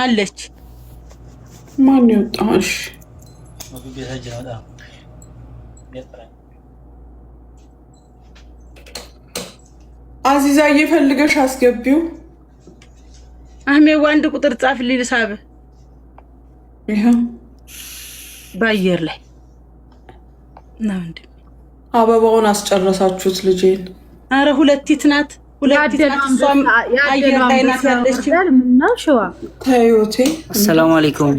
አለች ማን ይወጣሽ አዚዛ እየፈልገሽ አስገቢው አህሜ ወንድ ቁጥር ጻፍልኝ ልሳብ ይሄ ባየር ላይ ነው እንዴ አበባውን አስጨረሳችሁት ልጄን አረ ሁለቲት ናት እሷም አየር ላይ ናት ያለችው ምነው ሸዋ ታዩቴ ሰላም አለይኩም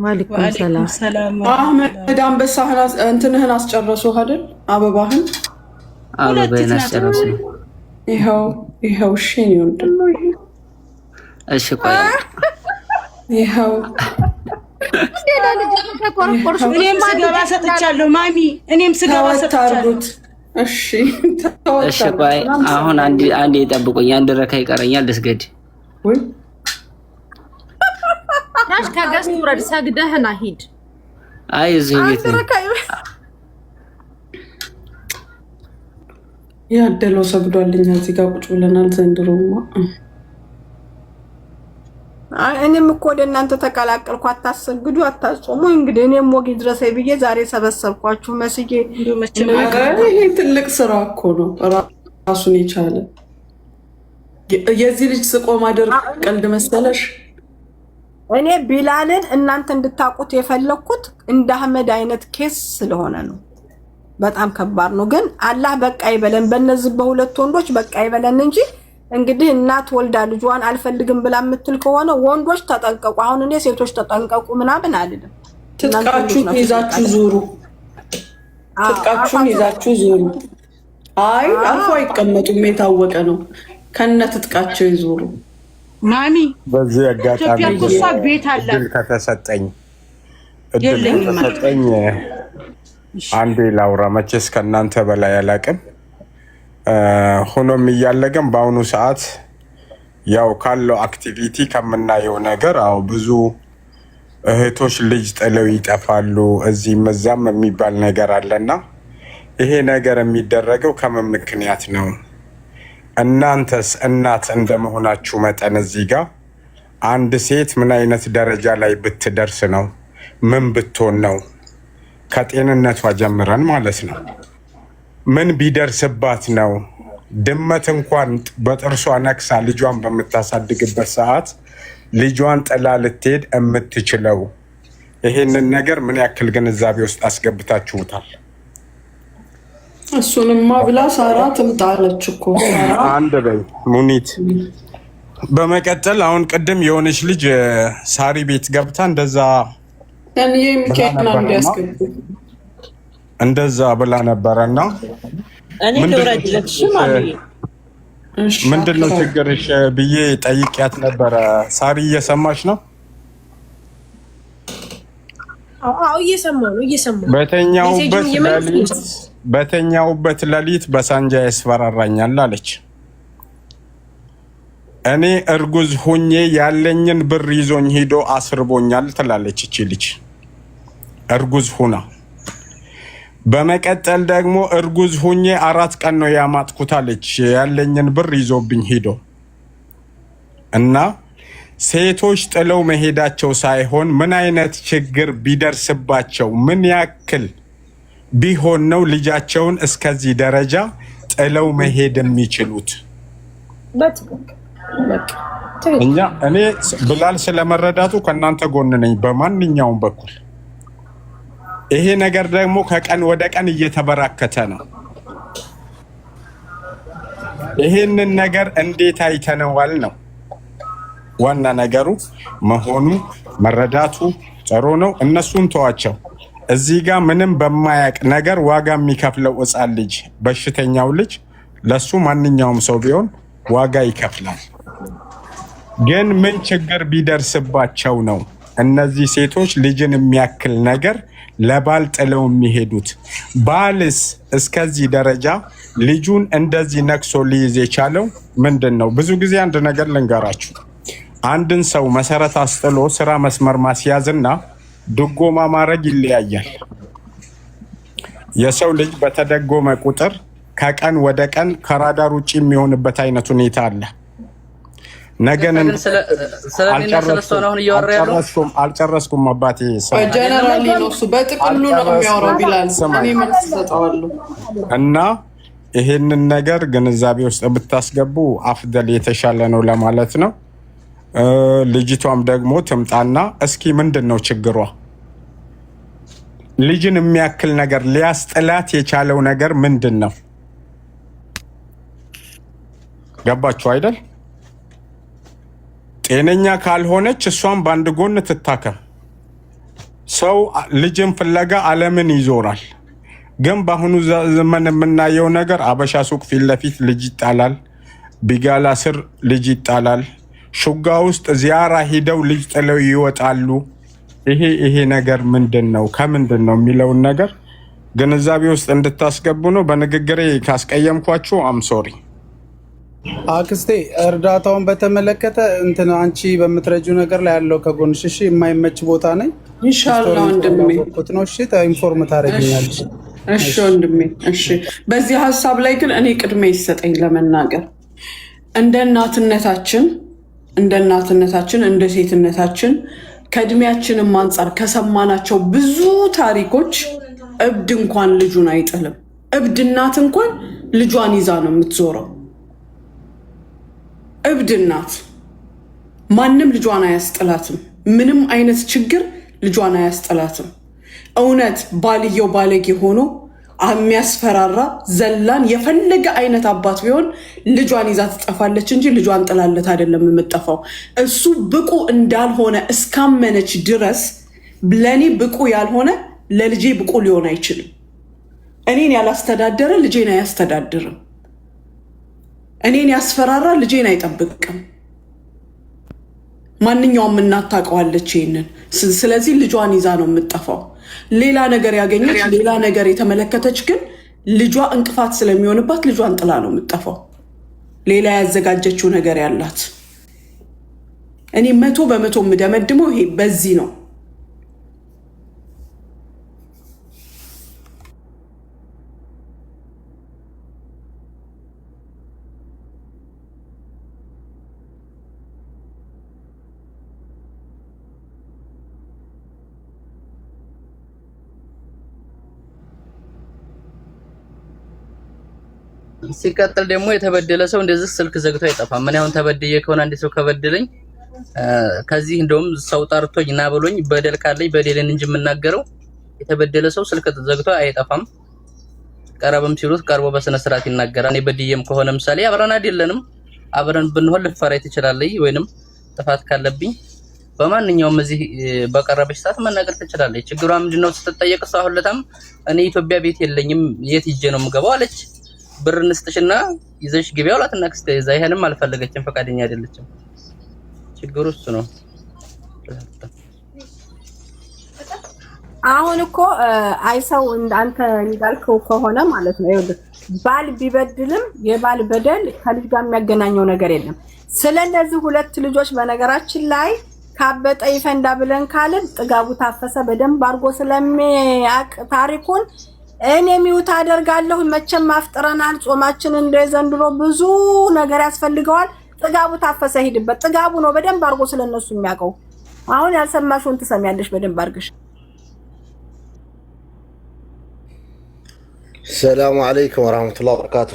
ወአለይኩም ሰላም አህመድ አንበሳህን እንትንህን አስጨረሱ አይደል አበባህን አበባህን አስጨረሱ ይኸው እሺ ነው እንደው እሺ ቆይ ይኸው እኔም ስገባ ሰጥቻለሁ ማሚ እኔም ስገባ ሰጥቻለሁ እሺ እሺ ቆይ አሁን አንዴ ይጠብቁኝ አንድ ረካ ይቀረኛል ልስገድ ወይ ታሽ ከገስ ወረድ ሰግደህና ሂድ አይ እዚህ ቤት ነው ያደለው ሰግዷልኛ እዚህ ጋር ቁጭ ብለናል ዘንድሮማ እኔም እኮ ወደ እናንተ ተቀላቀልኩ አታሰግዱ አታጾሙ እንግዲህ እኔም ሞጊ ድረሰይ ብዬ ዛሬ ሰበሰብኳችሁ መስዬ ይሄ ትልቅ ስራ እኮ ነው ራሱን የቻለ የዚህ ልጅ ስቆ ማደር ቀልድ መሰለሽ እኔ ቢላልን እናንተ እንድታውቁት የፈለኩት እንደ አህመድ አይነት ኬስ ስለሆነ ነው በጣም ከባድ ነው ግን አላህ በቃ ይበለን በእነዚህ በሁለት ወንዶች በቃ ይበለን እንጂ እንግዲህ እናት ወልዳ ልጇን አልፈልግም ብላ የምትል ከሆነ ወንዶች ተጠንቀቁ አሁን እኔ ሴቶች ተጠንቀቁ ምናምን አይደለም ትጥቃችሁን ይዛችሁ ዙሩ ትጥቃችሁን ይዛችሁ ዙሩ አይ አልፎ አይቀመጡም የታወቀ ነው ከነ ትጥቃቸው ይዙሩ ማሚ በዚህ አጋጣሚ ቤት አለ እድል ከተሰጠኝ አንዴ ላውራ መቼስ ከእናንተ በላይ አላቅም ሆኖም እያለ ግን በአሁኑ ሰዓት ያው ካለው አክቲቪቲ ከምናየው ነገር አው ብዙ እህቶች ልጅ ጥለው ይጠፋሉ እዚህም እዛም የሚባል ነገር አለና ይሄ ነገር የሚደረገው ከምን ምክንያት ነው እናንተስ እናት እንደመሆናችሁ መጠን እዚህ ጋር አንድ ሴት ምን አይነት ደረጃ ላይ ብትደርስ ነው ምን ብትሆን ነው ከጤንነቷ ጀምረን ማለት ነው ምን ቢደርስባት ነው ድመት እንኳን በጥርሷ ነክሳ ልጇን በምታሳድግበት ሰዓት ልጇን ጥላ ልትሄድ የምትችለው ይሄንን ነገር ምን ያክል ግንዛቤ ውስጥ አስገብታችሁታል እሱንማ ብላ ሳራ ትምጣለች እኮ አንድ በይ ሙኒት በመቀጠል አሁን ቅድም የሆነች ልጅ ሳሪ ቤት ገብታ እንደዛ ብላ ነበረና ምንድነው ችግርሽ ብዬ ጠይቂያት ነበረ ሳሪ እየሰማች ነው አዎ እየሰማሁ በተኛውበት ሌሊት በሳንጃ ያስፈራራኛል አለች እኔ እርጉዝ ሆኜ ያለኝን ብር ይዞኝ ሄዶ አስርቦኛል ትላለች እቺ ልጅ እርጉዝ ሆና በመቀጠል ደግሞ እርጉዝ ሆኜ 4 ቀን ነው ያማጥኩት አለች ያለኝን ብር ይዞብኝ ሄዶ እና ሴቶች ጥለው መሄዳቸው ሳይሆን ምን አይነት ችግር ቢደርስባቸው ምን ያክል ቢሆን ነው ልጃቸውን እስከዚህ ደረጃ ጥለው መሄድ የሚችሉት እኔ ብላል ስለመረዳቱ ከናንተ ጎን ነኝ በማንኛውም በኩል ይሄ ነገር ደግሞ ከቀን ወደ ቀን እየተበራከተ ነው ይሄንን ነገር እንዴት አይተነዋል ነው ዋና ነገሩ መሆኑ መረዳቱ ጥሩ ነው እነሱን ተዋቸው እዚህ ጋር ምንም በማያቅ ነገር ዋጋ የሚከፍለው ሕፃን ልጅ በሽተኛው ልጅ ለሱ ማንኛውም ሰው ቢሆን ዋጋ ይከፍላል ግን ምን ችግር ቢደርስባቸው ነው እነዚህ ሴቶች ልጅን የሚያክል ነገር ለባል ጥለው የሚሄዱት ባልስ እስከዚህ ደረጃ ልጁን እንደዚህ ነክሶ ሊይዝ የቻለው ምንድነው ብዙ ጊዜ አንድ ነገር ልንገራችሁ አንድን ሰው መሰረት አስጥሎ ስራ መስመር ማስያዝና ድጎማ ማድረግ ይለያያል የሰው ልጅ በተደጎመ ቁጥር ከቀን ወደ ቀን ከራዳር ውጪ የሚሆንበት አይነት ሁኔታ አለ ነገን አልጨረስኩም አባቴ። ጀነራሊ ነው እሱ በጥቅሉ ነው የሚያወራው ቢላል። እኔ መልስ ሰጠዋለሁ እና ይሄንን ነገር ግንዛቤ ውስጥ ብታስገቡ አፍደል የተሻለ ነው ለማለት ነው። ልጅቷም ደግሞ ትምጣና እስኪ ምንድነው ችግሯ? ልጅን የሚያክል ነገር ሊያስጥላት የቻለው ነገር ምንድነው? ገባችሁ አይደል? ጤነኛ ካልሆነች እሷም በአንድ ጎን ትታከም። ሰው ልጅን ፍለጋ ዓለምን ይዞራል። ግን በአሁኑ ዘመን የምናየው ነገር አበሻ ሱቅ ፊት ለፊት ልጅ ይጣላል፣ ቢጋላ ስር ልጅ ይጣላል፣ ሹጋ ውስጥ ዚያራ ሂደው ልጅ ጥለው ይወጣሉ። ይሄ ነገር ምንድነው ከምንድን ነው የሚለውን ነገር ግንዛቤ ውስጥ እንድታስገቡ ነው። በንግግሬ ካስቀየምኳችሁ አም ሶሪ። አክስቴ እርዳታውን በተመለከተ እንትን አንቺ በምትረጁ ነገር ላይ ያለው ከጎንሽ እሺ፣ የማይመች ቦታ ነኝ ኢንሻአላህ ወንድሜ ነው። እሺ ኢንፎርም ታደርጊኛለሽ። እሺ ወንድሜ እሺ። በዚህ ሀሳብ ላይ ግን እኔ ቅድሚያ ይሰጠኝ ለመናገር እንደ እናትነታችን እንደ ሴትነታችን ከእድሜያችንም አንጻር ከሰማናቸው ብዙ ታሪኮች እብድ እንኳን ልጁን አይጥልም። እብድ እናት እንኳን ልጇን ይዛ ነው የምትዞረው። እብድ እናት ማንም ልጇን አያስጥላትም። ምንም አይነት ችግር ልጇን አያስጥላትም። እውነት ባልየው ባለጌ ሆኖ የሚያስፈራራ ዘላን የፈለገ አይነት አባት ቢሆን ልጇን ይዛ ትጠፋለች እንጂ ልጇን ጥላለት አይደለም የምጠፋው። እሱ ብቁ እንዳልሆነ እስካመነች ድረስ ለእኔ ብቁ ያልሆነ ለልጄ ብቁ ሊሆን አይችልም። እኔን ያላስተዳደረ ልጄን አያስተዳድርም። እኔን ያስፈራራ ልጄን አይጠብቅም። ማንኛውም እናት ታውቀዋለች ይሄንን። ስለዚህ ልጇን ይዛ ነው የምጠፋው። ሌላ ነገር ያገኘች ሌላ ነገር የተመለከተች ግን ልጇ እንቅፋት ስለሚሆንባት ልጇን ጥላ ነው የምጠፋው። ሌላ ያዘጋጀችው ነገር ያላት። እኔ 100% የምደመድመው ይሄ በዚህ ነው። ሲቀጥል ደግሞ የተበደለ ሰው እንደዚህ ስልክ ዘግቶ አይጠፋም። ምን ያሁን ተበድዬ ከሆነ አንድ ሰው ከበደለኝ ከዚህ እንደውም ሰው ጠርቶኝ እና ብሎኝ በደል ካለኝ በደልን እንጂ የምናገረው የተበደለ ሰው ስልክ ዘግቶ አይጠፋም። ቀረበም ሲሉት ቀርቦ በስነ ስርዓት ይናገራል። እኔ በድዬም ከሆነ ምሳሌ አብረን አይደለንም አብረን ብንሆን ልፈራይ ትችላለህ ወይንም ጥፋት ካለብኝ በማንኛውም እዚህ በቀረበች ሰዓት መናገር ትችላለህ። ችግሯ ምንድነው ስትጠየቅ ሰው አሁለታም እኔ ኢትዮጵያ ቤት የለኝም የት ሂጄ ነው የምገባው አለች። ብር እንስጥሽና ይዘሽ ግቢያው አላትና ክስተ ይዛ ይሄንም አልፈለገችም፣ ፈቃደኛ አይደለችም። ችግሩ እሱ ነው። አሁን እኮ አይሰው እንዳንተ እንዳልከው ከሆነ ማለት ነው ይኸውልህ፣ ባል ቢበድልም የባል በደል ከልጅ ጋር የሚያገናኘው ነገር የለም። ስለነዚህ ሁለት ልጆች በነገራችን ላይ ካበጠ ይፈንዳ ብለን ካልን ጥጋቡ ታፈሰ በደንብ አድርጎ ስለሚያውቅ ታሪኩን እኔ ሚውት አደርጋለሁ። መቼም አፍጥረናል። ጾማችን እንደ ዘንድሮ ብዙ ነገር ያስፈልገዋል። ጥጋቡ ታፈሰ ሂድበት። ጥጋቡ ነው በደንብ አድርጎ ስለነሱ የሚያውቀው። አሁን ያልሰማሽውን ትሰሚያለሽ በደንብ አድርገሽ። ሰላም አለይኩም ወራህመቱላሂ ወበረካቱ።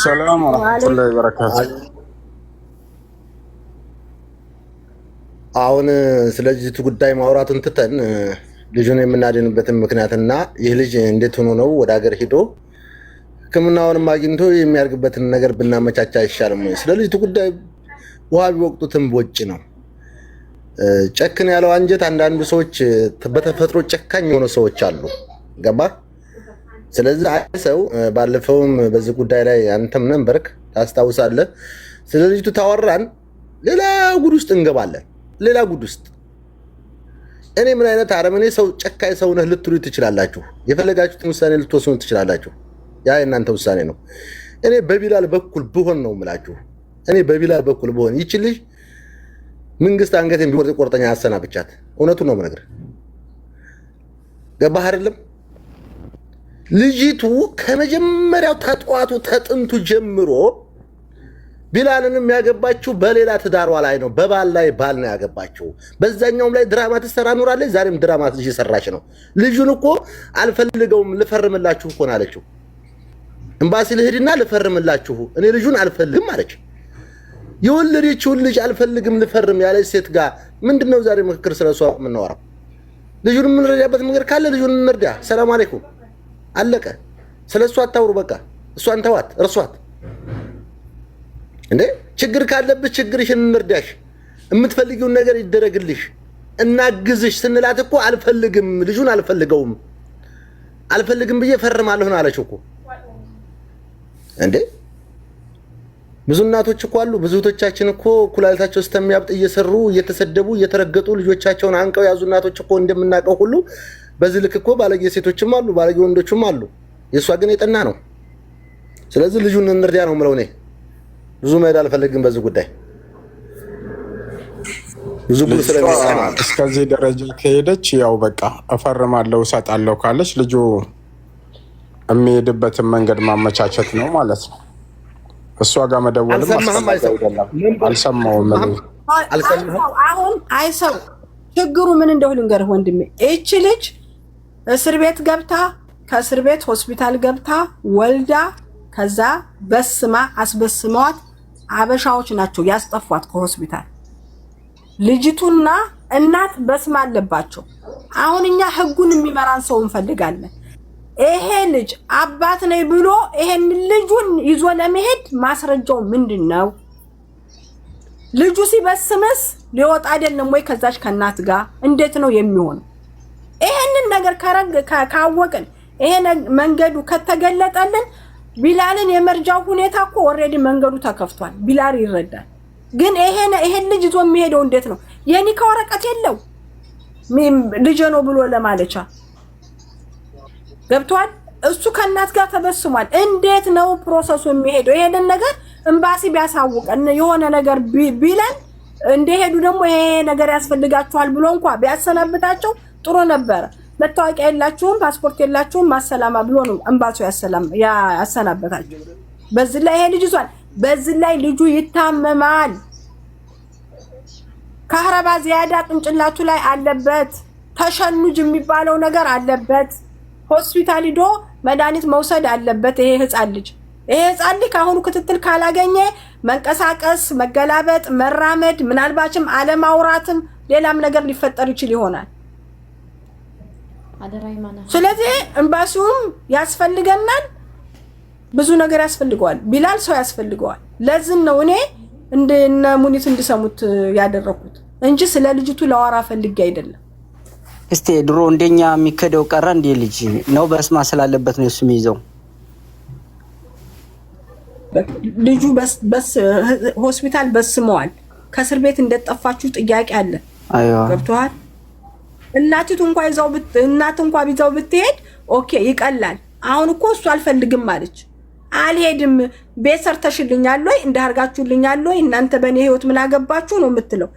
ሰላም ወራህመቱላሂ ወበረካቱ። አሁን ስለዚህ ጉዳይ ማውራቱን ትተን ልጁን የምናድንበትን ምክንያትና ይህ ልጅ እንዴት ሆኖ ነው ወደ ሀገር ሄዶ ሕክምናውንም አግኝቶ የሚያርግበትን ነገር ብናመቻቻ አይሻልም? ስለ ልጅቱ ጉዳይ ውሃ ቢወቅጡትም ቦጭ ነው። ጨክን ያለው አንጀት አንዳንዱ ሰዎች በተፈጥሮ ጨካኝ የሆኑ ሰዎች አሉ። ገባ? ስለዚህ ሰው ባለፈውም በዚህ ጉዳይ ላይ አንተም ነበርክ ታስታውሳለህ። ስለ ልጅቱ ታወራን፣ ሌላ ጉድ ውስጥ እንገባለን። ሌላ ጉድ ውስጥ እኔ ምን አይነት አረመኔ ሰው ጨካኝ ሰው ነህ ልትሉ ትችላላችሁ። የፈለጋችሁትን ውሳኔ ልትወስኑ ትችላላችሁ። ያ የእናንተ ውሳኔ ነው። እኔ በቢላል በኩል ብሆን ነው የምላችሁ። እኔ በቢላል በኩል ብሆን ይችልሽ መንግስት አንገቴን ቢቆርጥ ቆርጠኛ አሰናብቻት። እውነቱን ነው የምነግርህ። ገባህ አይደለም? ልጅቱ ከመጀመሪያው ተጧቱ ተጥንቱ ጀምሮ ቢላልንም ያገባችው በሌላ ትዳሯ ላይ ነው። በባል ላይ ባል ነው ያገባችው። በዛኛውም ላይ ድራማ ትሰራ ኖራለች። ዛሬም ድራማ እየሰራች ነው። ልጁን እኮ አልፈልገውም ልፈርምላችሁ እኮ ነው አለችው። ኤምባሲ ልሄድና ልፈርምላችሁ እኔ ልጁን አልፈልግም አለች። የወለደችውን ልጅ አልፈልግም ልፈርም ያለች ሴት ጋር ምንድነው ዛሬ ምክክር ስለሷ የምናወራው? ልጁን የምንረዳበት መንገድ ካለ ልጁን እንርዳ። ሰላም አለይኩም አለቀ። ስለሷ አታውሩ። በቃ እሷን ተዋት፣ እርሷት። እንዴ ችግር ካለብሽ ችግርሽን እንርዳሽ፣ የምትፈልጊውን ነገር ይደረግልሽ፣ እናግዝሽ ስንላት እኮ አልፈልግም ልጁን አልፈልግም ብዬ ፈርማለሁ ነው አለችው እኮ። እንዴ ብዙ እናቶች እኮ አሉ። ብዙ እህቶቻችን እኮ ኩላሊታቸው እስከሚያብጥ እየሰሩ እየተሰደቡ እየተረገጡ ልጆቻቸውን አንቀው ያዙ እናቶች እኮ እንደምናውቀው ሁሉ በዚህ ልክ እኮ ባለጌ ሴቶችም አሉ፣ ባለጌ ወንዶችም አሉ። የእሷ ግን የጠና ነው። ስለዚህ ልጁን እንርዳ ነው የምለው እኔ። ብዙ መሄድ አልፈልግም በዚህ ጉዳይ። ብዙ ብር ስለሚሰማ እስከዚህ ደረጃ ከሄደች ያው በቃ እፈርማለሁ እሰጣለሁ ካለች ልጁ የሚሄድበትን መንገድ ማመቻቸት ነው ማለት ነው። እሷ ጋር መደወልም አልሰማውም። አሁን አይሰው ችግሩ ምን እንደሆነ ልንገርህ ወንድሜ። እቺ ልጅ እስር ቤት ገብታ ከእስር ቤት ሆስፒታል ገብታ ወልዳ ከዛ በስማ አስበስመዋት አበሻዎች ናቸው ያስጠፏት ከሆስፒታል። ልጅቱና እናት በስማ አለባቸው። አሁን እኛ ህጉን የሚመራን ሰው እንፈልጋለን። ይሄ ልጅ አባት ነኝ ብሎ ይሄን ልጁን ይዞ ለመሄድ ማስረጃው ምንድነው? ልጁ ሲበስምስ ሊወጣ አይደለም ወይ ከዛች ከእናት ጋር? እንዴት ነው የሚሆነው? ይሄንን ነገር ካወቅን ይሄ መንገዱ ከተገለጠልን ቢላልን የመርጃው ሁኔታ እኮ ኦሬዲ መንገዱ ተከፍቷል። ቢላል ይረዳል። ግን ይሄን ልጅ ይዞ የሚሄደው እንዴት ነው? የኒካ ወረቀት የለው ልጅ ነው ብሎ ለማለቻ ገብቷል። እሱ ከእናት ጋር ተበስሟል። እንዴት ነው ፕሮሰሱ የሚሄደው? ይሄንን ነገር ኤምባሲ ቢያሳውቀን የሆነ ነገር ቢለን እንደሄዱ ደግሞ ይሄ ነገር ያስፈልጋችኋል ብሎ እንኳን ቢያሰናብታቸው ጥሩ ነበረ። መታወቂያ የላችሁም ፓስፖርት የላችሁም ማሰላማ ብሎ ነው ኤምባሲው ያሰናበታቸው። በዚህ ላይ ይሄ ልጅ ይዟል። በዚህ ላይ ልጁ ይታመማል። ካህረባ ዚያዳ ቅንጭላቱ ላይ አለበት። ተሸኑጅ የሚባለው ነገር አለበት። ሆስፒታል ሂዶ መድኃኒት መውሰድ አለበት። ይሄ ህፃን ልጅ ካሁኑ ክትትል ካላገኘ መንቀሳቀስ፣ መገላበጥ፣ መራመድ ምናልባችም አለማውራትም ሌላም ነገር ሊፈጠር ይችል ይሆናል። ስለዚህ ኤምባሲውም ያስፈልገናል፣ ብዙ ነገር ያስፈልገዋል። ቢላል ሰው ያስፈልገዋል። ለዚህ ነው እኔ እንደነ ሙኒት እንዲሰሙት ያደረኩት እንጂ ስለ ልጅቱ ለዋራ ፈልጌ አይደለም። እስቲ ድሮ እንደኛ የሚከደው ቀረ እንደ ልጅ ነው በስማ ስላለበት ነው እሱ የሚይዘው። ልጁ በስ ሆስፒታል በስመዋል። ከእስር ቤት እንደጠፋችሁ ጥያቄ አለ። አይዋ ገብቷል። እናት እንኳን ቢዛው ብትሄድ ኦኬ ይቀላል። አሁን እኮ እሱ አልፈልግም ማለች። አልሄድም ቤት ሰርተሽልኛል ወይ እንዳርጋችሁልኛል ወይ እናንተ በእኔ ህይወት ምን አገባችሁ ነው የምትለው።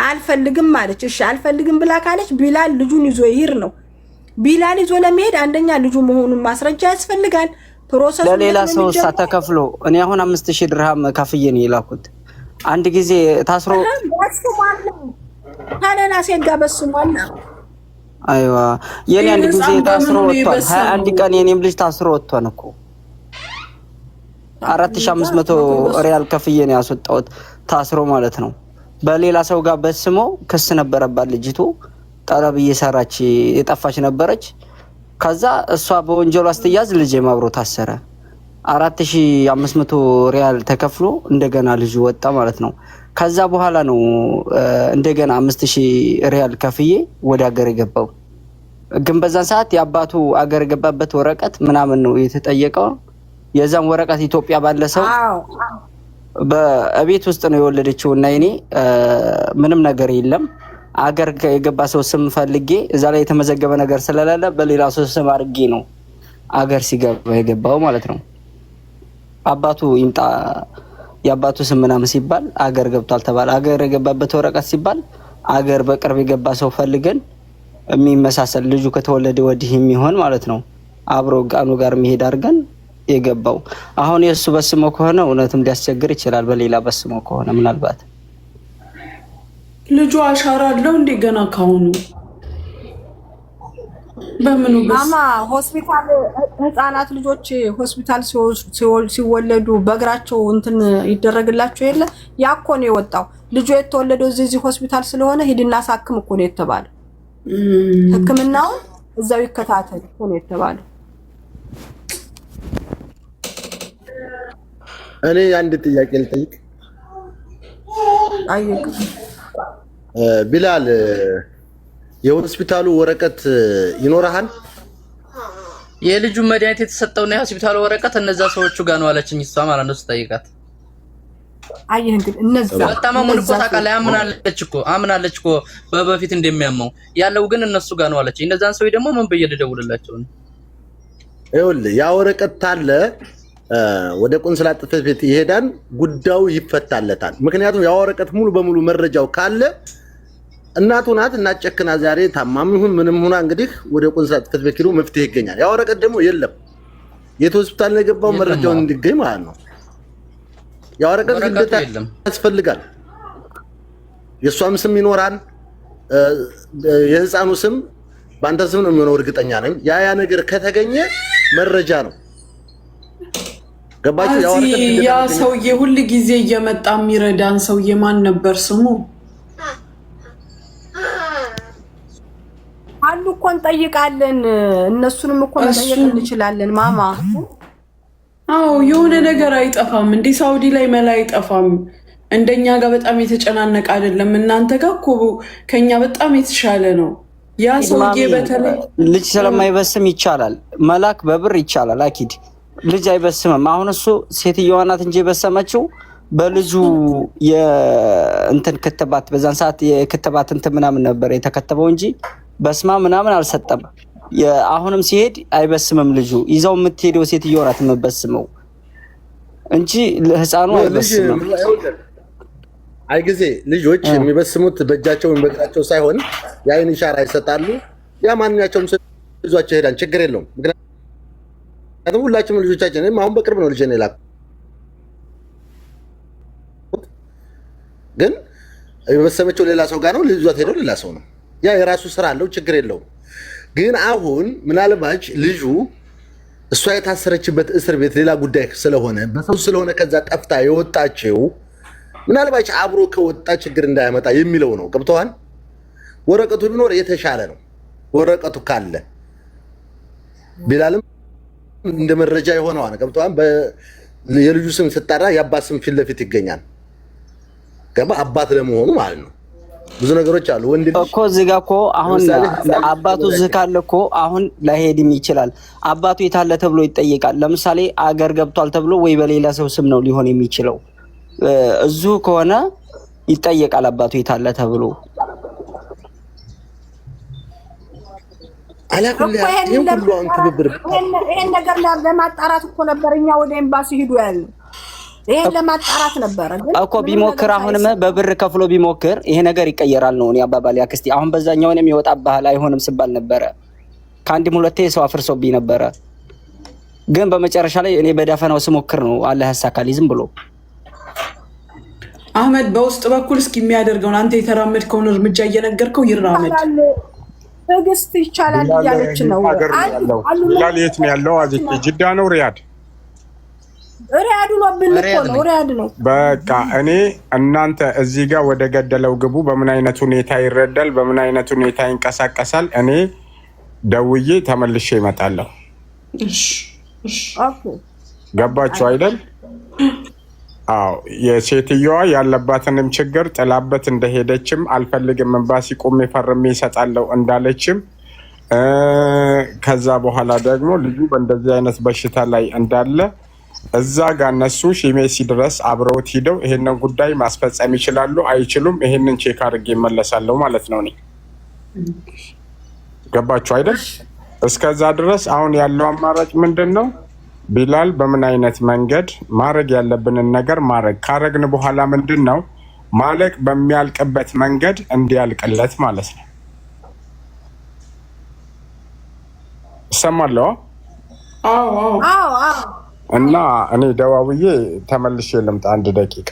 አልፈልግም ማለች። እሺ አልፈልግም ብላ ካለች ቢላል ልጁን ይዞ ይሄድ ነው። ቢላል ይዞ ለመሄድ አንደኛ ልጁ መሆኑን ማስረጃ ያስፈልጋል። ፕሮሰሱ ለሌላ ሰው ተከፍሎ እኔ አሁን 5000 ድርሃም ከፍዬ ነው የላኩት። አንድ ጊዜ ታስሮ ታለና ሴት ጋር በስሟል። አይዋ የኔ አንድ ጊዜ ታስሮ ወጥቷል። 21 ቀን የኔም ልጅ ታስሮ ወጥቷል እኮ 4500 ሪያል ከፍዬ ነው ያስወጣሁት ታስሮ ማለት ነው። በሌላ ሰው ጋር በስሞ ክስ ነበረባት ልጅቱ። ጠለብ እየሰራች የጠፋች ነበረች። ከዛ እሷ በወንጀሉ አስተያዝ ልጅ ማብሮ ታሰረ። 4500 ሪያል ተከፍሎ እንደገና ልጁ ወጣ ማለት ነው። ከዛ በኋላ ነው እንደገና 5000 ሪያል ከፍዬ ወደ ሀገር የገባው። ግን በዛን ሰዓት የአባቱ ሀገር የገባበት ወረቀት ምናምን ነው የተጠየቀው። የዛን ወረቀት ኢትዮጵያ ባለ ሰው በቤት ውስጥ ነው የወለደችው እና እኔ ምንም ነገር የለም አገር የገባ ሰው ስም ፈልጌ እዛ ላይ የተመዘገበ ነገር ስለሌለ በሌላ ሰው ስም አድርጌ ነው አገር ሲገባ የገባው ማለት ነው። አባቱ ይምጣ የአባቱ ስም ምናምን ሲባል አገር ገብቷል ተባለ። አገር የገባበት ወረቀት ሲባል አገር በቅርብ የገባ ሰው ፈልገን የሚመሳሰል ልጁ ከተወለደ ወዲህ የሚሆን ማለት ነው አብሮ ጋኑ ጋር መሄድ አድርገን የገባው። አሁን የእሱ በስሞ ከሆነ እውነትም ሊያስቸግር ይችላል። በሌላ በስሞ ከሆነ ምናልባት ልጁ አሻራ አለው እንዴ ገና ካሁኑ በምኑ ማማ ሆስፒታል ህፃናት ልጆች ሆስፒታል ሲወለዱ በእግራቸው እንትን ይደረግላቸው የለ ያኮ ነው የወጣው። ልጁ የተወለደው እዚህ ሆስፒታል ስለሆነ ሂድና ሳክም እኮ ነው የተባለው። ህክምናውን እዛው ይከታተል እኮ ነው የተባለው። እኔ አንድ ጥያቄ ልጠይቅ። አይክ ቢላል የሆስፒታሉ ወረቀት ይኖርሃል? የልጁ መድኃኒት የተሰጠውና የሆስፒታሉ ወረቀት እነዛ ሰዎቹ ጋር ነው አለችኝ። እሷ ማለት ነው ስጠይቃት። አየህ እንግዲህ እነዛ በጣም ታውቃለህ። አምናለች እኮ በፊት እንደሚያመው ያለው ግን እነሱ ጋር ነው አለችኝ። እነዛን ሰዎች ደግሞ ምን ብዬ ልደውልላቸው ነው? ይኸውልህ ያ ወረቀት ታለ ወደ ቆንስላ ጽሕፈት ቤት ይሄዳል፣ ጉዳዩ ይፈታለታል። ምክንያቱም ያ ወረቀት ሙሉ በሙሉ መረጃው ካለ እናቱ ናት እና ጨክና ዛሬ ታማሚ ይሁን ምንም ሆና እንግዲህ ወደ ቆንስላ ጽሕፈት ቤት ሄዶ መፍትሄ ይገኛል። ያ ወረቀት ደግሞ የለም። የት ሆስፒታል ነው የገባው መረጃውን እንዲገኝ ማለት ነው። ያ ወረቀት ግዴታ ያስፈልጋል። የእሷም ስም ይኖራል፣ የህፃኑ ስም በአንተ ስም ነው የሚሆነው እርግጠኛ ነኝ። ያ ነገር ከተገኘ መረጃ ነው። ገባችሁ? ያ ሰውዬ ሁሉ ጊዜ እየመጣ የሚረዳን ሰውዬ ማን ነበር ስሙ? አሉ እኮ እንጠይቃለን። እነሱንም እኮ መጠየቅ እንችላለን ማማ። አዎ የሆነ ነገር አይጠፋም እንዴ? ሳውዲ ላይ መላ አይጠፋም። እንደኛ ጋር በጣም የተጨናነቀ አይደለም። እናንተ ጋር እኮ ከኛ በጣም የተሻለ ነው። ያ ሰውዬ በተለይ ልጅ ስለማይበስም ይቻላል፣ መላክ በብር ይቻላል። አኪድ ልጅ አይበስምም። አሁን እሱ ሴትዮዋ ናት እንጂ የበሰመችው በልጁ የእንትን ክትባት በዛን ሰዓት የክትባት እንትን ምናምን ነበር የተከተበው እንጂ በስማ ምናምን አልሰጠም። አሁንም ሲሄድ አይበስምም። ልጁ ይዛው የምትሄደው ሴትዮዋ ናት የምትበስመው እንጂ ህፃኑ አይበስምም። አይ ጊዜ ልጆች የሚበስሙት በእጃቸው በእግራቸው ሳይሆን የአይን ኢሻራ ይሰጣሉ። ያ ማንኛቸውም ይዟቸው ይሄዳል፣ ችግር የለውም። ምክንያቱም ሁላችንም ልጆቻችን አሁን በቅርብ ነው ልጅ ነው የላኩት፣ ግን የበሰመችው ሌላ ሰው ጋር ነው፣ ልጇት ሄደው ሌላ ሰው ነው። ያ የራሱ ስራ አለው፣ ችግር የለውም። ግን አሁን ምናልባት ልጁ እሷ የታሰረችበት እስር ቤት ሌላ ጉዳይ ስለሆነ በሰው ስለሆነ ከዛ ጠፍታ የወጣችው ምናልባት አብሮ ከወጣ ችግር እንዳያመጣ የሚለው ነው። ገብተዋል? ወረቀቱ ቢኖር የተሻለ ነው። ወረቀቱ ካለ ቢላልም እንደ መረጃ የሆነው ነው። ገብተዋል? የልጁ ስም ስጣራ የአባት ስም ፊት ለፊት ይገኛል። ገባ? አባት ለመሆኑ ማለት ነው። ብዙ ነገሮች አሉ። ወንድ እኮ እዚህ ጋር እኮ አሁን አባቱ እዚህ ካለ እኮ አሁን ላይሄድም ይችላል። አባቱ የታለ ተብሎ ይጠየቃል። ለምሳሌ አገር ገብቷል ተብሎ ወይ በሌላ ሰው ስም ነው ሊሆን የሚችለው። እዙ ከሆነ ይጠየቃል አባቱ የታለ ተብሎ። ይሄን ነገር ለማጣራት እኮ ነበር እኛ ወደ ኤምባሲ ሂዱ ያልን። ይሄን ለማጣራት ነበር እኮ ቢሞክር፣ አሁንም በብር ከፍሎ ቢሞክር ይሄ ነገር ይቀየራል ነው እኔ አባባል። ያክስቲ አሁን በዛኛው የሚወጣ ባህል አይሆንም ሲባል ነበረ። ከአንድም ሁለቴ ሰው አፍርሶብኝ ነበረ። ግን በመጨረሻ ላይ እኔ በዳፈናው ስሞክር ነው አላህ ያሳካልኝ ዝም ብሎ። አህመድ በውስጥ በኩል እስኪ የሚያደርገውን አንተ የተራመድከውን እርምጃ እየነገርከው ይራመድ። ትዕግስት ይቻላል እያለች ነው። ቢላል የት ነው ያለው? አዚት ጅዳ ነው ሪያድ? ሪያድ ነው ብንቆ ነው ሪያድ ነው። በቃ እኔ እናንተ እዚህ ጋር ወደ ገደለው ግቡ። በምን አይነት ሁኔታ ይረዳል፣ በምን አይነት ሁኔታ ይንቀሳቀሳል፣ እኔ ደውዬ ተመልሼ እመጣለሁ። ገባችሁ አይደል? አዎ የሴትዮዋ ያለባትንም ችግር ጥላበት እንደሄደችም አልፈልግም ኤምባሲ ቆሜ ፈርሜ እሰጣለሁ እንዳለችም ከዛ በኋላ ደግሞ ልጁ በእንደዚህ አይነት በሽታ ላይ እንዳለ እዛ ጋር እነሱ ሺሜሲ ድረስ አብረውት ሂደው ይሄንን ጉዳይ ማስፈጸም ይችላሉ አይችሉም፣ ይሄንን ቼክ አድርጌ እመለሳለሁ ማለት ነው። እኔ ገባችሁ አይደል? እስከዛ ድረስ አሁን ያለው አማራጭ ምንድን ነው? ቢላል በምን አይነት መንገድ ማድረግ ያለብንን ነገር ማድረግ ካረግን በኋላ ምንድን ነው ማለቅ በሚያልቅበት መንገድ እንዲያልቅለት ማለት ነው። እሰማለሁ። እና እኔ ደዋውዬ ተመልሼ ልምጣ 1 ደቂቃ።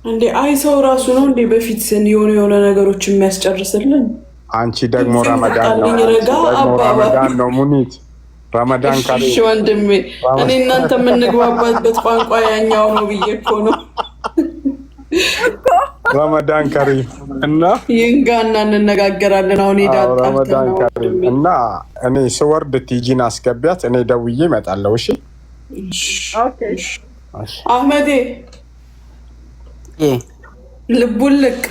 እንዴ አይ ሰው ራሱ ነው እንዴ በፊት የሆነ ነገሮች የሚያስጨርስልን? አንቺ ደግሞ ረመዳን ነው ሙኒት ረመዳን ካለ እሺ ወንድሜ እኔ እናንተ የምንግባባበት ቋንቋ ያኛው ነው ብዬ እኮ ነው። ረመዳን ከሪም እና ይንጋና እንነጋገራለን። አሁን ሄዳጣ ረመዳን ከሪም እና እኔ ስወርድ ቲጂን አስገቢያት፣ እኔ ደውዬ እመጣለሁ። እሺ ኦኬ አህመዴ ልቡን ልቅ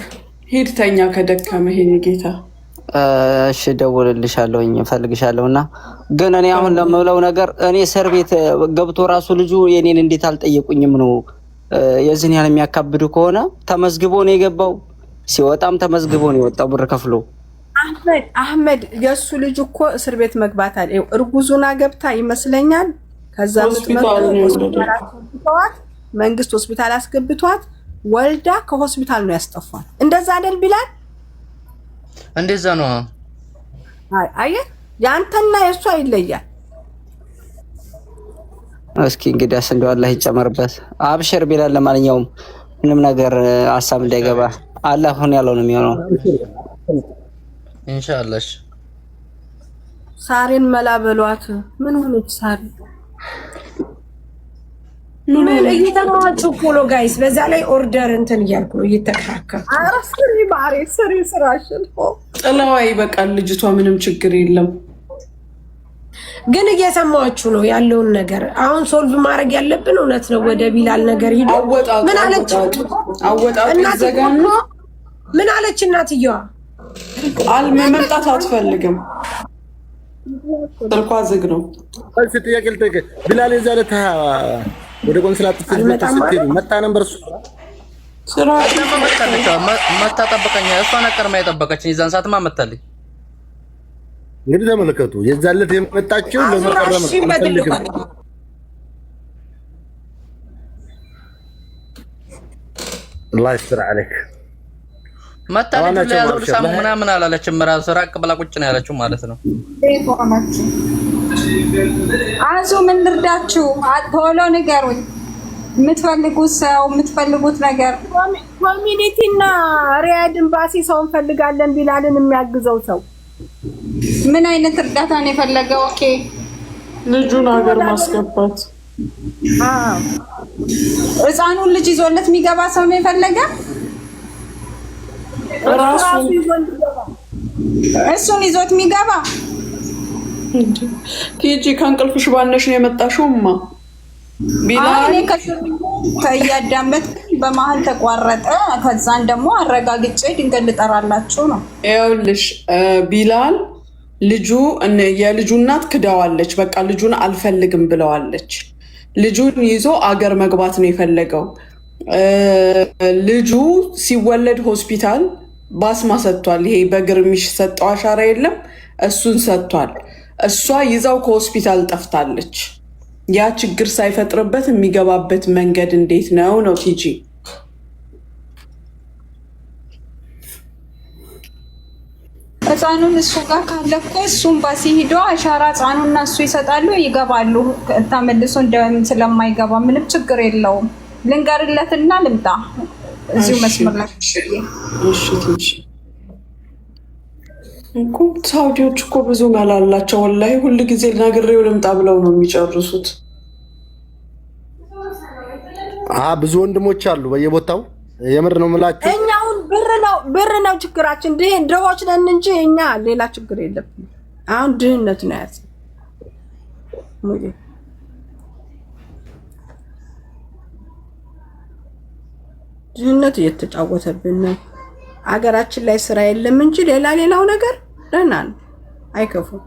ሂድ ተኛ ከደከመህ የኔ ጌታ። እሺ ደውልልሻለሁ እፈልግሻለሁና ግን እኔ አሁን ለምለው ነገር እኔ እስር ቤት ገብቶ ራሱ ልጁ የኔን እንዴት አልጠየቁኝም ነው የዚህን ያህል የሚያካብዱ ከሆነ ተመዝግቦ ነው የገባው፣ ሲወጣም ተመዝግቦ ነው የወጣው ብር ከፍሎ። አህመድ የሱ ልጅ እኮ እስር ቤት መግባት አለ። እርጉዙና ገብታ ይመስለኛል። ከዛ መንግስት ሆስፒታል አስገብቷት ወልዳ ከሆስፒታል ነው ያስጠፋል። እንደዛ አይደል ቢላል? እንደዛ ነው። አየህ ያንተና የሷ ይለያል። እስኪ እንግዲህ እንደው አላህ ይጨመርበት። አብሽር ቢላል። ለማንኛውም ምንም ነገር ሀሳብ እንዳይገባ አላህ ሆነ ያለው ነው የሚሆነው ኢንሻአላህ። ሳሬን መላበሏት ምን ሆነች ሳሬ? ምን እየተማችሁ እኮ ነው ጋይስ። በዛ ላይ ኦርደር እንትን እያልኩ ነው እየተከራከርኩ። ኧረ ስሪ ባሬ ስሪ ስራሽን ጥላዋ ይበቃል። ልጅቷ ምንም ችግር የለም። ግን እየሰማችሁ ነው ያለውን ነገር። አሁን ሶልቭ ማድረግ ያለብን እውነት ነው ወደ ቢላል ነገር ሂዱ። ምን አለች? ምን አለች እናትየዋ? መምጣት አትፈልግም። ስልኳ ዝግ ነው። እሺ ጥያቄ ልጠይቅ። ቢላል የዛለታ ወደ ቆንስላት ስትሄዱ መጣ ነበር እሱ ስራ መታ ጠበቀኝ። እሷ ነቀርማ የጠበቀችኝ የዛን ሰዓትማ መታለኝ። እንግዲህ ተመለከቱ የዛለት የመጣችው ለመቀረም ፈልግ الله يستر عليك መታለች ላይ ያለው ሳሙ ምናምን አላለችም። ራሱ ራቅ ብላ ቁጭ ነው ያለችው ማለት ነው። አዙ ምን ልርዳችሁ? ቶሎ ንገሩኝ። የምትፈልጉት ሰው የምትፈልጉት ነገር ኮሚኒቲ እና ሪያድ ኤምባሲ ሰው እንፈልጋለን። ቢላልን የሚያግዘው ሰው ምን አይነት እርዳታ ነው የፈለገው? ኦኬ ልጁን ሀገር ማስገባት። ህፃኑን ልጅ ይዞለት የሚገባ ሰው ነው የፈለገ። እሱን ይዞት የሚገባ ቲጂ ከእንቅልፍሽ ባነሽ ነው የመጣሽውማ። ቢላል ከያዳመጥ በመሀል ተቋረጠ። ከዛን ደግሞ አረጋግጬ ድንገት ልጠራላችሁ ነው። ይኸውልሽ ቢላል ልጁ የልጁ እናት ክዳዋለች። በቃ ልጁን አልፈልግም ብለዋለች። ልጁን ይዞ አገር መግባት ነው የፈለገው። ልጁ ሲወለድ ሆስፒታል ባስማ ሰጥቷል። ይሄ በእግር የሚሰጠው አሻራ የለም እሱን ሰጥቷል። እሷ ይዛው ከሆስፒታል ጠፍታለች። ያ ችግር ሳይፈጥርበት የሚገባበት መንገድ እንዴት ነው ነው ቲጂ? ህፃኑን እሱ ጋር ካለ እኮ እሱም ባሲ ሂዶ አሻራ ህፃኑና እሱ ይሰጣሉ፣ ይገባሉ። ተመልሶ ስለማይገባ ምንም ችግር የለውም። ልንገርለትና ልምጣ እዚሁ መስመር ላይ እኮ ሳውዲዎች እኮ ብዙ መላ አላቸው። ወላሂ ሁሉ ጊዜ ነግሬው ልምጣ ብለው ነው የሚጨርሱት። ብዙ ወንድሞች አሉ በየቦታው። የምር ነው የምላችሁ። እኛ አሁን ብር ነው ችግራችን። ድሆች ነን እንጂ እኛ ሌላ ችግር የለብንም። አሁን ድህነት ነው ያዝ ድህነት እየተጫወተብን ነው። አገራችን ላይ ስራ የለም እንጂ ሌላው ነገር ደህና ነው፣ አይከፉም።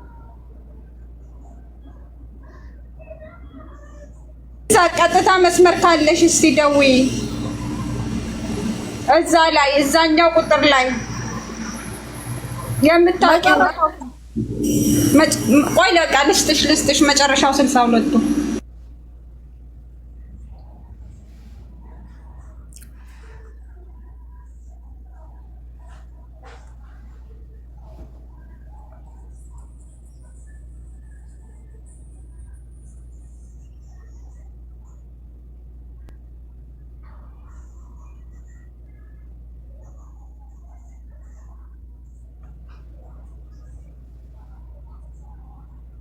ቀጥታ መስመር ካለሽ እስቲ ደውይ። እዛ ላይ እዛኛው ቁጥር ላይ የምታውቂው ቆይ ለቃ ልስጥሽ መጨረሻው 62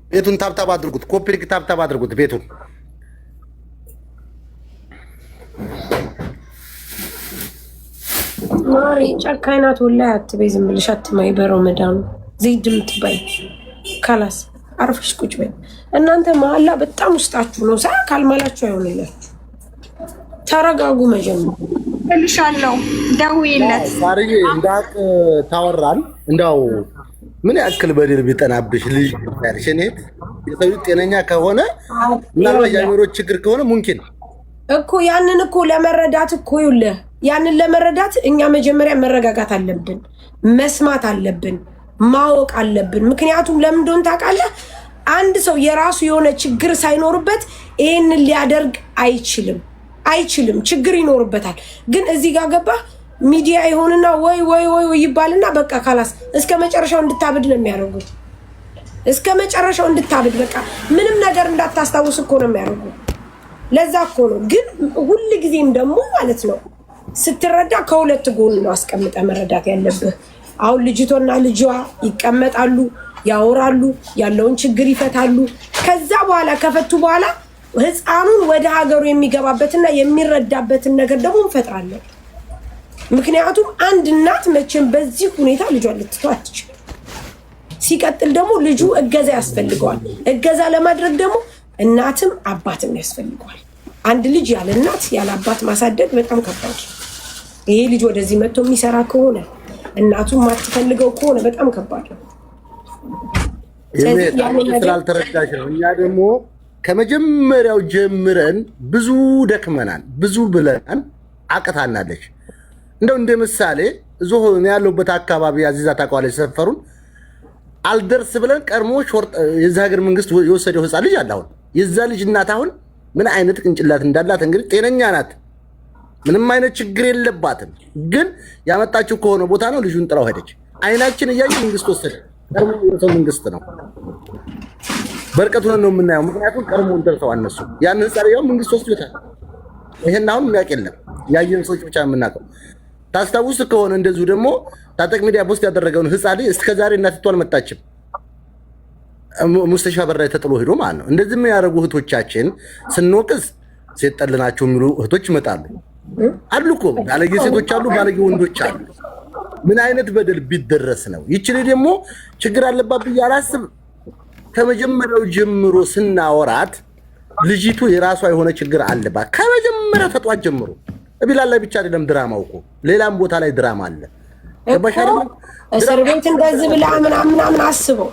ቤቱን ታብታብ አድርጉት፣ ኮፒ ሊንክ ታብታብ አድርጉት ቤቱን። ማሪ ጨካኝ ናት ወላሂ። አትበይ ዝም ብለሽ አትማይ። በረመዳኑ ዘይድ የምትባይ ካላስ አርፈሽ ቁጭ በይ። እናንተ መሀላ በጣም ውስጣችሁ ነው። ሳ ካልማላችሁ አይሆንላችሁ። ተረጋጉ። መጀመሪያ እልሻለሁ ደውይለት። ማርዬ እንዳቅ ታወራን እንዳው ምን ያክል በደል ቢጠናብሽ ልጅ ያርሽኔት የሰው ጤነኛ ከሆነ ምናልባት የአእምሮ ችግር ከሆነ ሙምኪን እኮ ያንን እኮ ለመረዳት እኮ ይኸውልህ ያንን ለመረዳት እኛ መጀመሪያ መረጋጋት አለብን፣ መስማት አለብን፣ ማወቅ አለብን። ምክንያቱም ለምን እንደሆነ ታውቃለህ? አንድ ሰው የራሱ የሆነ ችግር ሳይኖርበት ይሄንን ሊያደርግ አይችልም። ችግር ይኖርበታል። ግን እዚህ ጋር ገባ ሚዲያ ይሆንና ወይ ይባልና በቃ ካላስ እስከ መጨረሻው እንድታብድ ነው የሚያደርጉት። እስከ መጨረሻው እንድታብድ በቃ ምንም ነገር እንዳታስታውስ እኮ ነው የሚያደርጉት። ለዛ እኮ ነው። ግን ሁሉ ጊዜም ደግሞ ማለት ነው ስትረዳ ከሁለት ጎን ነው አስቀምጠ መረዳት ያለብህ። አሁን ልጅቷና ልጇ ይቀመጣሉ፣ ያወራሉ፣ ያለውን ችግር ይፈታሉ። ከዛ በኋላ ከፈቱ በኋላ ህፃኑን ወደ ሀገሩ የሚገባበትና የሚረዳበትን ነገር ደግሞ እንፈጥራለን። ምክንያቱም አንድ እናት መቼም በዚህ ሁኔታ ልጇን ልትተው አትችልም። ሲቀጥል ደግሞ ልጁ እገዛ ያስፈልገዋል። እገዛ ለማድረግ ደግሞ እናትም አባትም ያስፈልገዋል። አንድ ልጅ ያለ እናት ያለ አባት ማሳደግ በጣም ከባድ። ይሄ ልጅ ወደዚህ መጥቶ የሚሰራ ከሆነ እናቱን ማትፈልገው ከሆነ በጣም ከባድ ነው። ስላልተረዳሽ ነው። እኛ ደግሞ ከመጀመሪያው ጀምረን ብዙ ደክመናል፣ ብዙ ብለን አቅታናለች። እንደው እንደ ምሳሌ እዚሁ ያለሁበት አካባቢ አዚዛ ታውቃለች፣ ሰፈሩን አልደርስ ብለን ቀድሞ የዚህ ሀገር መንግስት የወሰደው ህፃን ልጅ አለ። አሁን የዛ ልጅ እናት አሁን ምን አይነት ቅንጭላት እንዳላት እንግዲህ ጤነኛ ናት፣ ምንም አይነት ችግር የለባትም። ግን ያመጣችው ከሆነ ቦታ ነው ልጁን ጥላው ሄደች። አይናችን እያየ መንግስት ወሰደ። ቀድሞ የሰው መንግስት ነው፣ በርቀቱ ነው የምናየው። ምክንያቱም ቀድሞ ደርሰው አነሱ ያን ህፃን ያው መንግስት ወስዶታል። ይሄን አሁን የሚያውቅ የለም፣ ያየን ሰዎች ብቻ የምናውቀው። ታስታውስ ከሆነ እንደዚሁ ደግሞ ታጠቅ ሚዲያ ፖስት ያደረገውን ህፃን ልጅ እስከዛሬ እናትቷ አልመጣችም። ሙስተሻ በር ላይ ተጥሎ ሄዶ ማለት ነው። እንደዚህ የሚያደርጉ እህቶቻችን ስንወቅስ ሴት ጠል ናቸው የሚሉ እህቶች ይመጣሉ አሉ እኮ። ባለጌ ሴቶች አሉ፣ ባለጌ ወንዶች አሉ። ምን አይነት በደል ቢደረስ ነው? ይችል ደግሞ ችግር አለባት ብዬ አላስብም። ከመጀመሪያው ጀምሮ ስናወራት ልጅቱ የራሷ የሆነ ችግር አለባት። ከመጀመሪያ ተጧት ጀምሮ ቢላል ላይ ብቻ አይደለም ድራማው እኮ ሌላም ቦታ ላይ ድራማ አለ። እስር ቤት እንደዚህ ብላ ምናምን አስበው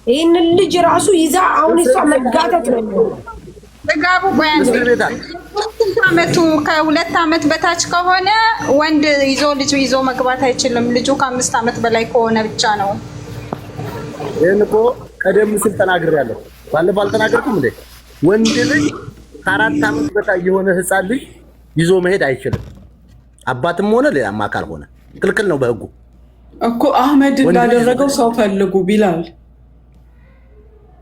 ይህንን ልጅ ራሱ ይዛ አሁን እሷ መጋተት ነው። ጥጋቡ አመቱ ከ2 ዓመት በታች ከሆነ ወንድ ልጅ ይዞ መግባት አይችልም። ልጁ ከ5 ዓመት በላይ ከሆነ ብቻ ነው። ይሄን እኮ ቀደም ሲል ተናግሬያለሁ። ባለፈው አልተናገርኩም እንዴ? ወንድ ልጅ ከ4 ዓመት በታች የሆነ ህፃን ልጅ ይዞ መሄድ አይችልም። አባትም ሆነ ሌላም አካል ሆነ ክልክል ነው በህጉ እኮ። አህመድ እንዳደረገው ሰው ፈልጉ ቢላል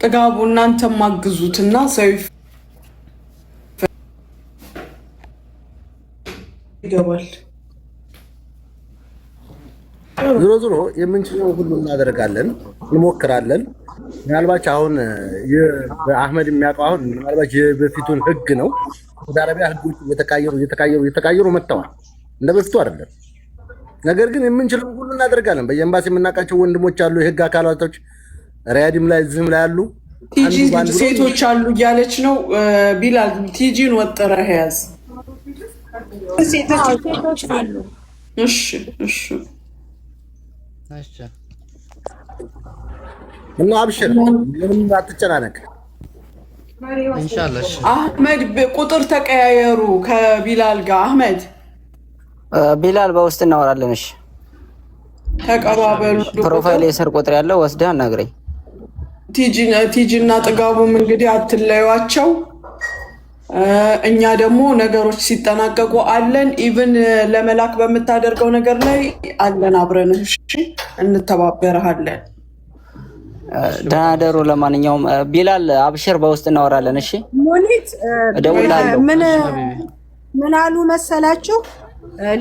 ጥጋቡ እናንተም ማግዙትና ሰይፍ ይገባል። ዞሮ ዞሮ የምንችለው ሁሉ እናደርጋለን፣ እንሞክራለን። ምናልባት አሁን በአህመድ የሚያውቀው አሁን ምናልባት የበፊቱን ህግ ነው። ሳውዲ አረቢያ ህጎች እየተቃየሩ መጥተዋል። እንደ በፊቱ አይደለም። ነገር ግን የምንችለው ሁሉ እናደርጋለን። በየኤምባሲ የምናውቃቸው ወንድሞች አሉ፣ የህግ አካላቶች ሪያድም ላይ እዚህም ላይ አሉ። ቲጂ ሴቶች አሉ እያለች ነው ቢላል። ቲጂን ወጥረህ ያዝ። ሴቶች አሉ። እሺ እና አብሽር፣ ምንም አትጨናነቅ ኢንሻአላህ። አህመድ ቁጥር ተቀያየሩ ከቢላል ጋር። አህመድ ቢላል በውስጥ እናወራለን። እሺ ተቀባበሉ። ፕሮፋይል የስር ቁጥር ያለው ወስደህ አናግረኝ። ቲጂ እና ጥጋቡም እንግዲህ አትለዩዋቸው። እኛ ደግሞ ነገሮች ሲጠናቀቁ አለን። ኢቭን ለመላክ በምታደርገው ነገር ላይ አለን አብረን። እሺ እንተባበረሃለን። ደህና ደሩ። ለማንኛውም ቢላል አብሽር፣ በውስጥ እናወራለን። እሺ ሙኒት እደውላለሁ። ምን አሉ መሰላችሁ?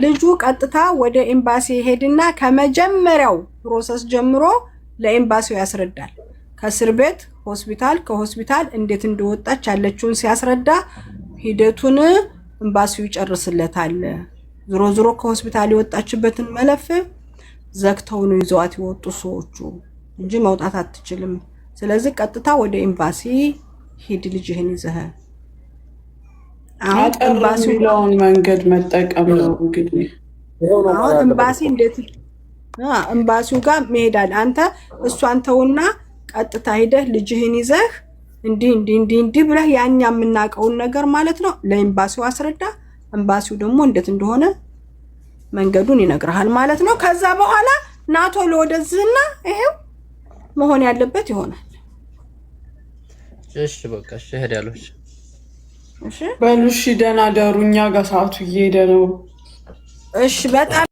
ልጁ ቀጥታ ወደ ኤምባሲ ሄድና ከመጀመሪያው ፕሮሰስ ጀምሮ ለኤምባሲው ያስረዳል። ከእስር ቤት ሆስፒታል፣ ከሆስፒታል እንዴት እንደወጣች ያለችውን ሲያስረዳ ሂደቱን ኤምባሲው ይጨርስለታል። ዞሮ ዞሮ ከሆስፒታል የወጣችበትን መለፍ ዘግተው ነው ይዘዋት የወጡ ሰዎቹ እንጂ መውጣት አትችልም። ስለዚህ ቀጥታ ወደ ኤምባሲ ሂድ ልጅህን ይዘህ። አሁን ኤምባሲውን መንገድ መጠቀም ነው እንግዲህ። አሁን ኤምባሲ እንዴት ኤምባሲው ጋር መሄዳል። አንተ እሷን ተውና ቀጥታ ሄደህ ልጅህን ይዘህ እንዲህ ብለህ ያኛ የምናውቀውን ነገር ማለት ነው ለኤምባሲው አስረዳ። ኤምባሲው ደግሞ እንዴት እንደሆነ መንገዱን ይነግርሃል ማለት ነው። ከዛ በኋላ ናቶ ለወደዝህና ይሄው መሆን ያለበት ይሆናል። እሺ በቃ እሺ ሄዳለሁ። እሺ በሉ እሺ፣ ደህና ደሩ። እኛ ጋር ሰዓቱ እየሄደ ነው። እሺ በጣም